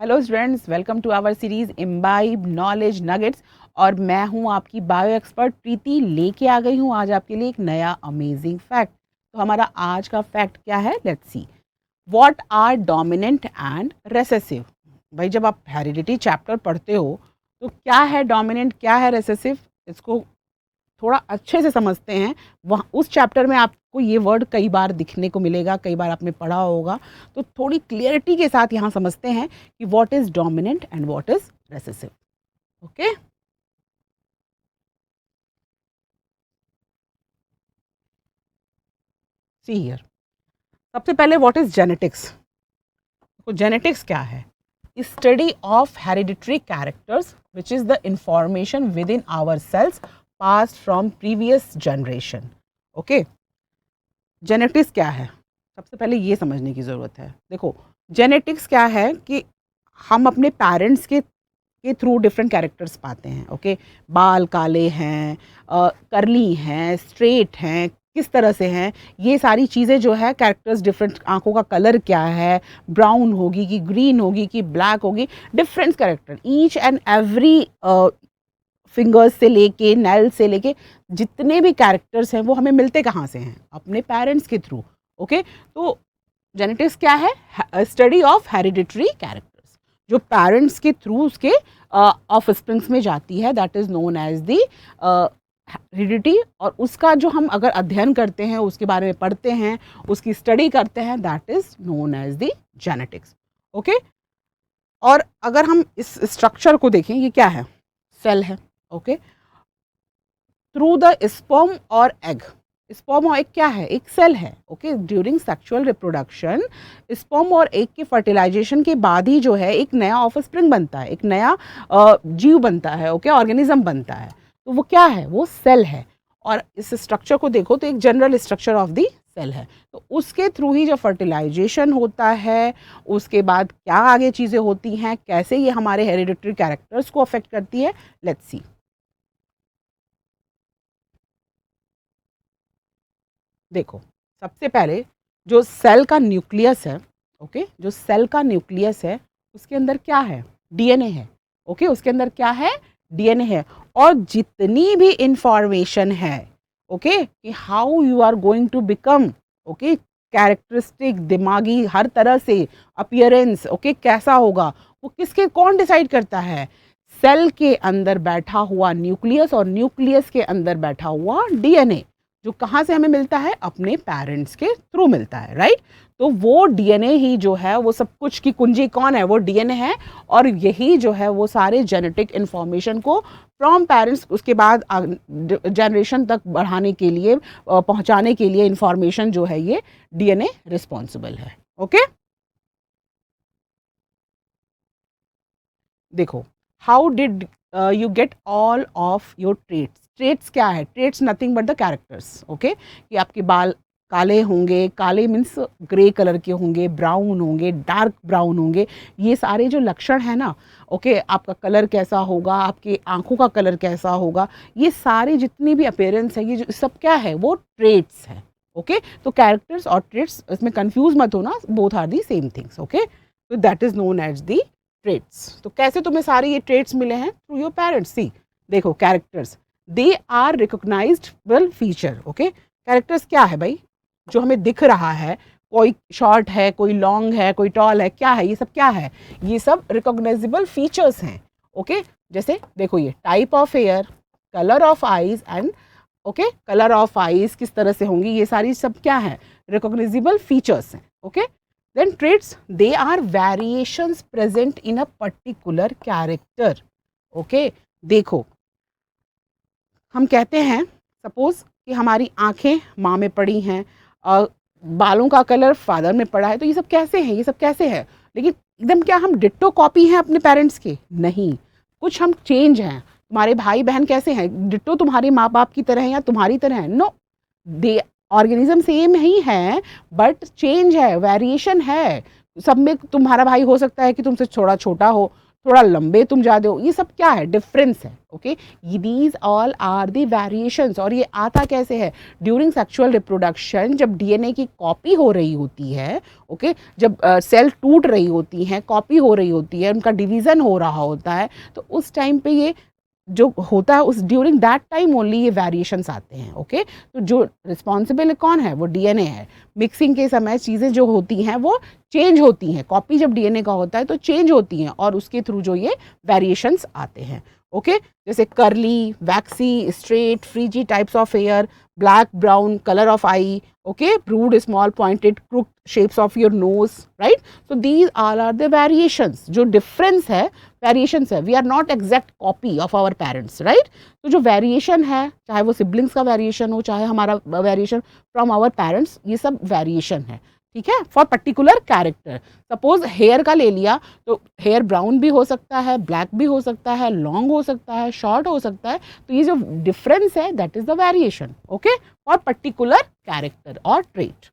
Hello students, welcome to our series imbibe knowledge nuggets. और मैं हूं आपकी बायो एक्सपर्ट प्रीति, लेके आ गई हूं आज आपके लिए एक नया अमेजिंग फैक्ट। तो हमारा आज का फैक्ट क्या है, let's see. What are dominant and recessive. भाई, जब आप हेरिडिटी चैप्टर पढ़ते हो तो क्या है डोमिनेंट, क्या है रेसेसिव, इसको थोड़ा अच्छे से समझते हैं। वहाँ उस चैप्टर में आपको ये वर्ड कई बार दिखने को मिलेगा, कई बार आपने पढ़ा होगा। तो थोड़ी क्लियरिटी के साथ यहाँ समझते हैं कि what is dominant and what is recessive. Okay, see here. सबसे पहले व्हाट इज़ जेनेटिक्स। तो जेनेटिक्स क्या है? Study of hereditary characters which is the information within our cells pass from previous generation. Okay, genetics क्या है, सबसे पहले ये समझने की ज़रूरत है। देखो, जेनेटिक्स क्या है कि हम अपने पेरेंट्स के थ्रू डिफरेंट कैरेक्टर्स पाते हैं। ओके, बाल काले हैं, करली हैं, स्ट्रेट हैं, किस तरह से हैं, ये सारी चीज़ें जो है कैरेक्टर्स डिफरेंट, आंखों का कलर क्या है, ब्राउन होगी कि ग्रीन होगी कि ब्लैक होगी, different character each and every fingers से लेके नेल से लेके जितने भी कैरेक्टर्स हैं वो हमें मिलते कहाँ से हैं, अपने पेरेंट्स के थ्रू। ओके, तो जेनेटिक्स क्या है? स्टडी ऑफ हेरिडिटरी कैरेक्टर्स जो पेरेंट्स के थ्रू उसके ऑफ स्प्रिंग्स में जाती है, that is known as the heredity. और उसका जो हम अगर अध्ययन करते हैं, उसके बारे में पढ़ते हैं, उसकी स्टडी करते हैं, that is known as the genetics. Okay, और अगर हम इस स्ट्रक्चर को देखें, ये क्या है? सेल है। ओके, थ्रू द स्पर्म और एग। स्पर्म और एग क्या है? एक सेल है। Okay, during sexual reproduction sperm और एग के फर्टिलाइजेशन के बाद ही जो है एक नया ऑफस्प्रिंग बनता है, एक नया जीव बनता है। ओके, ऑर्गेनिज्म बनता है। तो वो क्या है? वो सेल है। और इस स्ट्रक्चर को देखो तो एक general structure of the cell है। तो उसके थ्रू ही जब फर्टिलाइजेशन होता है, उसके बाद क्या आगे चीज़ें होती हैं, कैसे ये हमारे हेरिडिटरी कैरेक्टर्स को अफेक्ट करती है, लेट्स सी। देखो, सबसे पहले जो सेल का न्यूक्लियस है, ओके, जो सेल का न्यूक्लियस है उसके अंदर क्या है? डीएनए है। ओके, उसके अंदर क्या है? डीएनए है। और जितनी भी इंफॉर्मेशन है, ओके, कि how you are going to become, okay, characteristic, दिमागी, हर तरह से अपियरेंस, ओके, कैसा होगा, वो किसके, कौन डिसाइड करता है? सेल के अंदर बैठा हुआ न्यूक्लियस, और न्यूक्लियस के अंदर बैठा हुआ डीएनए, जो कहाँ से हमें मिलता है? अपने पेरेंट्स के थ्रू मिलता है, राइट। तो वो डीएनए ही जो है वो सब कुछ की कुंजी कौन है? वो डीएनए है। और यही जो है वो सारे जेनेटिक इन्फॉर्मेशन को फ्रॉम पेरेंट्स उसके बाद जनरेशन तक बढ़ाने के लिए, पहुंचाने के लिए इन्फॉर्मेशन जो है ये डीएनए रिस्पॉन्सिबल है। ओके, देखो, how did you get all of your traits. Traits क्या है? Traits nothing but the characters. Okay, कि आपके बाल काले होंगे, काले मीन्स ग्रे कलर के होंगे, ब्राउन होंगे, डार्क ब्राउन होंगे, ये सारे जो लक्षण हैं ना, ओके, आपका कलर कैसा होगा, आपकी आंखों का कलर कैसा होगा, ये सारे जितनी भी अपेयरेंस है, ये जो सब क्या है? वो ट्रेट्स है। ओके, तो कैरेक्टर्स और ट्रेट्स, इसमें कंफ्यूज मत होना, both are the same things. Okay, तो that is known as the traits. तो कैसे तुम्हें सारे ये ट्रेट्स मिले हैं? Through your parents. सी, देखो, characters, they are recognised feature. Okay, characters क्या है भाई? जो हमें दिख रहा है, कोई शॉर्ट है, कोई लॉन्ग है, कोई टॉल है, क्या है? ये सब क्या है? ये सब रिकॉग्नाइजेबल फीचर्स हैं। ओके, जैसे देखो, ये type of hair, colour of eyes and, okay, colour of eyes किस तरह से होंगी, ये सारी सब क्या है? रिकॉग्नाइजेबल फीचर्स हैं। Okay, then traits, they are variations present in a particular character. Okay, देखो, हम कहते हैं सपोज कि हमारी आंखें माँ में पड़ी हैं, बालों का कलर फादर में पड़ा है, तो ये सब कैसे हैं? ये सब कैसे है? लेकिन एकदम क्या हम डिट्टो कॉपी हैं अपने पेरेंट्स के? नहीं, कुछ हम चेंज हैं। तुम्हारे भाई बहन कैसे हैं? डिट्टो तुम्हारे माँ बाप की तरह हैं या तुम्हारी तरह हैं? नो, दे ऑर्गेनिज्म सेम ही है, बट चेंज है, वेरिएशन है। सब में तुम्हारा भाई हो सकता है कि तुमसे थोड़ा छोटा हो, थोड़ा लंबे तुम ज़्यादा हो, ये सब क्या है, डिफरेंस है। Okay, these all are the variations. और ये आता कैसे है, ड्यूरिंग सेक्सुअल रिप्रोडक्शन, जब डीएनए की कॉपी हो रही होती है, ओके, जब सेल टूट रही होती हैं, कॉपी हो रही होती है, उनका डिवीज़न हो रहा होता है, तो उस टाइम पे ये जो होता है, उस ड्यूरिंग दैट टाइम ओनली ये वेरिएशंस आते हैं। ओके, तो जो रिस्पॉन्सिबल कौन है, वो डीएनए है। मिक्सिंग के समय चीज़ें जो होती हैं वो चेंज होती हैं, कॉपी जब डीएनए का होता है तो चेंज होती हैं, और उसके थ्रू जो ये वेरिएशंस आते हैं। ओके, जैसे curly, waxy, straight, frizzy types of hair, black, brown, colour of eye, okay, broad, small, pointed, crook shapes of your nose, right. So these all are the variations. जो difference है, variations है, we are not exact copy of our parents, right. तो जो variation है, चाहे वो siblings का variation हो, चाहे हमारा वेरिएशन फ्रॉम आवर पेरेंट्स, ये सब वेरिएशन है, ठीक है, for particular character. Suppose hair का ले लिया, तो हेयर ब्राउन भी हो सकता है, ब्लैक भी हो सकता है, लॉन्ग हो सकता है, शॉर्ट हो सकता है। तो ये जो डिफरेंस है, that is the variation, okay, for particular character और ट्रेट।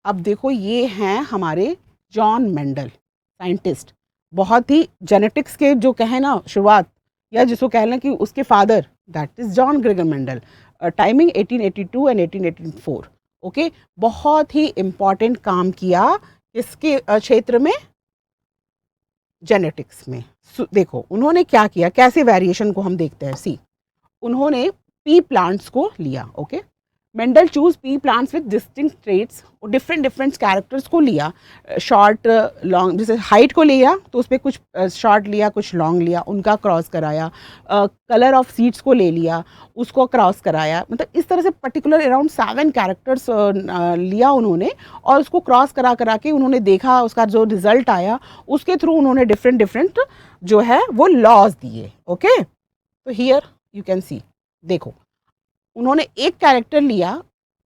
अब देखो, ये हैं हमारे जॉन मेंडल, साइंटिस्ट, बहुत ही जेनेटिक्स के जो कहें ना शुरुआत, या जिसको कह लें कि उसके father, that is John Gregor Mendel. Timing 1882 and 1884। Okay, बहुत ही इम्पॉर्टेंट काम किया इसके क्षेत्र में, जेनेटिक्स में। देखो उन्होंने क्या किया, कैसे वेरिएशन को हम देखते हैं। सी, उन्होंने पी प्लांट्स को लिया। Okay, Mendel choose P plants with distinct traits, different different characters को लिया, शॉर्ट लॉन्ग, जैसे हाइट को लिया तो उस पर कुछ शॉर्ट लिया, कुछ लॉन्ग लिया, उनका क्रॉस कराया। कलर ऑफ सीड्स को ले लिया, उसको क्रॉस कराया। मतलब इस तरह से पर्टिकुलर अराउंड 7 कैरेक्टर्स लिया उन्होंने, और उसको क्रॉस करा करा के उन्होंने देखा, उसका जो रिजल्ट आया उसके थ्रू उन्होंने डिफरेंट डिफरेंट जो है वो लॉज दिए। ओके, तो हियर यू कैन सी, देखो उन्होंने एक कैरेक्टर लिया,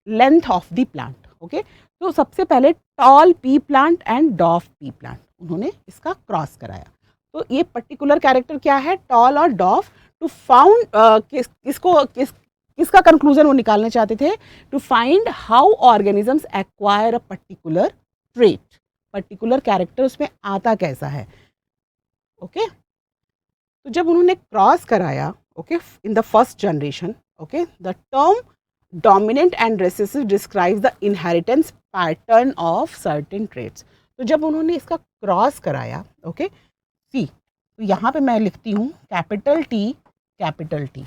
length of the plant. Okay, तो सबसे पहले toll P plant and डॉफ P plant, उन्होंने इसका क्रॉस कराया। तो ये पर्टिकुलर कैरेक्टर क्या है, टॉल और डॉफ, टू फाउंड किसका कंक्लूजन वो निकालना चाहते थे, to find how organisms acquire a particular trait, particular character उसमें आता कैसा है। ओके, तो जब उन्होंने क्रॉस कराया, okay, in the first generation, okay, the term dominant and recessive describes the inheritance pattern of certain traits. तो जब उन्होंने इसका क्रॉस कराया, ओके, सी, तो यहाँ पे मैं लिखती हूँ कैपिटल टी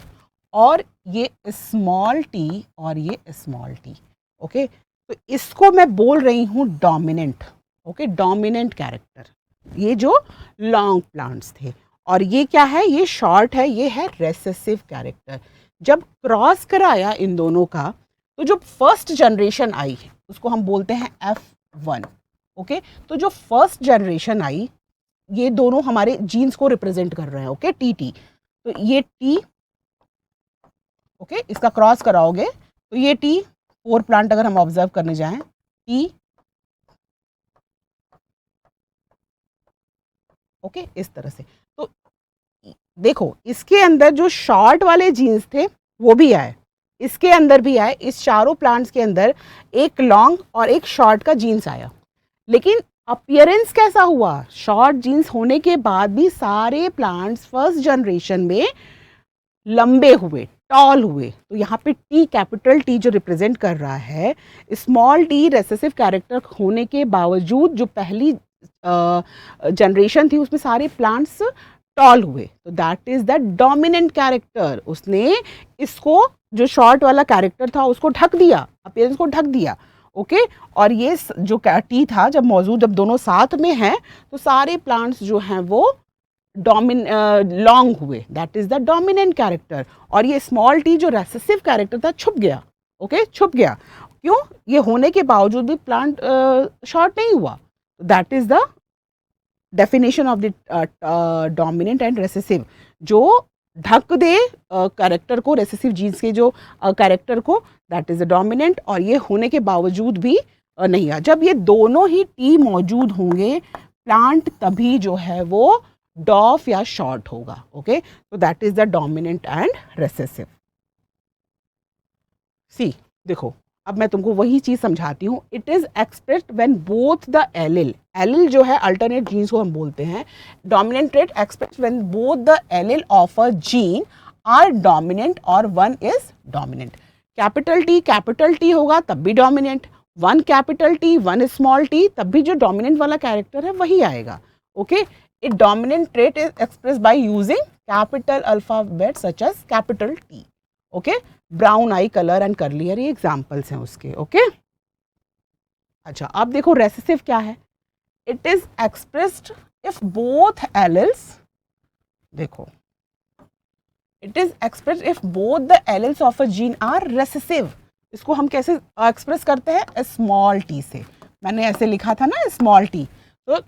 और ये स्मॉल टी और ये स्मॉल टी। ओके, तो इसको मैं बोल रही हूँ डोमिनेंट। ओके, डोमिनेंट कैरेक्टर, ये जो लॉन्ग प्लांट्स थे, और ये क्या है, ये शॉर्ट है, ये है रेसेसिव कैरेक्टर। जब क्रॉस कराया इन दोनों का, तो जो फर्स्ट जनरेशन आई उसको हम बोलते हैं F1। ओके, तो जो फर्स्ट जनरेशन आई, ये दोनों हमारे जीन्स को रिप्रेजेंट कर रहे हैं। ओके, टी, तो ये टी, ओके, इसका क्रॉस कराओगे तो ये टी, 4 प्लांट अगर हम ऑब्जर्व करने जाएं, टी, ओके, इस तरह से। तो देखो इसके अंदर जो शॉर्ट वाले जीन्स थे वो भी आए, इसके अंदर भी आए, इस चारों प्लांट्स के अंदर एक लॉन्ग और एक शॉर्ट का जीन्स आया। लेकिन अपीयरेंस कैसा हुआ, शॉर्ट जीन्स होने के बाद भी सारे प्लांट्स फर्स्ट जनरेशन में लंबे हुए, टॉल हुए। तो यहाँ पे टी, कैपिटल टी जो रिप्रेजेंट कर रहा है, स्मॉल टी रेसेसिव कैरेक्टर होने के बावजूद जो पहली जनरेशन थी उसमें सारे प्लांट्स टॉल हुए। तो that is the dominant character. उसने इसको, जो शॉर्ट वाला कैरेक्टर था उसको ढक दिया, अपीयरेंस को ढक दिया। ओके, और ये जो टी था जब मौजूद, जब दोनों साथ में हैं तो सारे प्लांट्स जो हैं वो लॉन्ग हुए, that is the dominant character. और ये स्मॉल टी जो रेसेसिव कैरेक्टर था छुप गया। ओके, छुप गया। क्यों, ये होने के बावजूद भी प्लांट शॉर्ट नहीं हुआ। That is the definition of the dominant and recessive, जो ढक दे कैरेक्टर को, रेसेसिव जीन्स के जो कैरेक्टर को, दैट इज द डोमिनेंट। और ये होने के बावजूद भी नहीं आया। जब ये दोनों ही टी मौजूद होंगे प्लांट, तभी जो है वो डॉफ या शॉर्ट होगा। ओके, तो that is the dominant and recessive. See, देखो अब मैं तुमको वही चीज़ समझाती हूँ. It is expressed when both the allele, allele जो है अल्टरनेट जीन्स को हम बोलते हैं, dominant trait expressed when both the allele of a gene are dominant और one is dominant. Capital T होगा तब भी dominant, one capital T one small T तब भी जो डोमिनेंट वाला कैरेक्टर है वही आएगा. Okay, it dominant trait is express by using capital alphabet such as capital T. Okay, brown eye colour and curly hair, ये एग्जाम्पल्स हैं उसके. ओके, अच्छा अब देखो रेसेसिव क्या है. It is expressed if both alleles, देखो it is expressed if both the alleles of a gene are recessive. इसको हम कैसे एक्सप्रेस करते हैं, स्मॉल टी से. मैंने ऐसे लिखा था ना स्मॉल टी, तो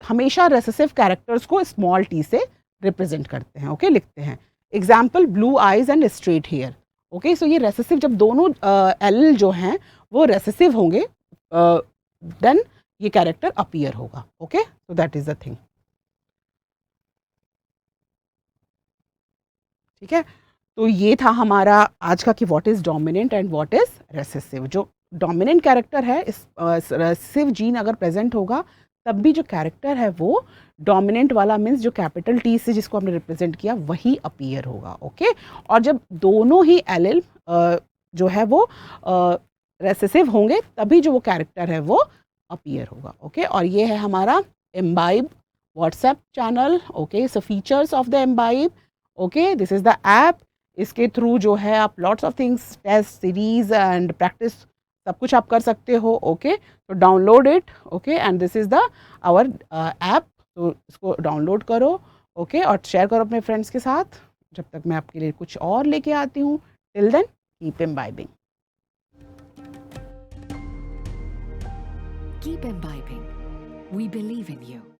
हमेशा रेसेसिव कैरेक्टर्स को स्मॉल टी से रिप्रेजेंट करते हैं. ओके, लिखते हैं. Example, blue eyes and straight hair. Okay, so ये रेसेसिव, जब दोनों एल जो हैं वो रेसेसिव होंगे देन ये कैरेक्टर अपीयर होगा. Okay, so that is the thing. ठीक है, तो ये था हमारा आज का कि what is dominant and what is recessive. जो डोमिनेंट कैरेक्टर है, इस रेसेसिव जीन अगर प्रेजेंट होगा तब भी जो कैरेक्टर है वो डोमिनेंट वाला मीन्स जो कैपिटल टी से जिसको हमने रिप्रेजेंट किया वही अपीयर होगा. ओके, और जब दोनों ही एलिल जो है वो रेसेसिव होंगे तभी जो वो कैरेक्टर है वो अपीयर होगा. ओके, और ये है हमारा Embibe WhatsApp channel. Okay, so features of the Embibe. Okay, this is the app. इसके थ्रू जो है आप lots of things, test series and practice सब कुछ आप कर सकते हो. ओके, तो download it. Okay, and this is the our app. तो इसको डाउनलोड करो. ओके, और शेयर करो अपने फ्रेंड्स के साथ. जब तक मैं आपके लिए कुछ और लेके आती हूँ, till then keep imbibing. Keep imbibing. We believe in you.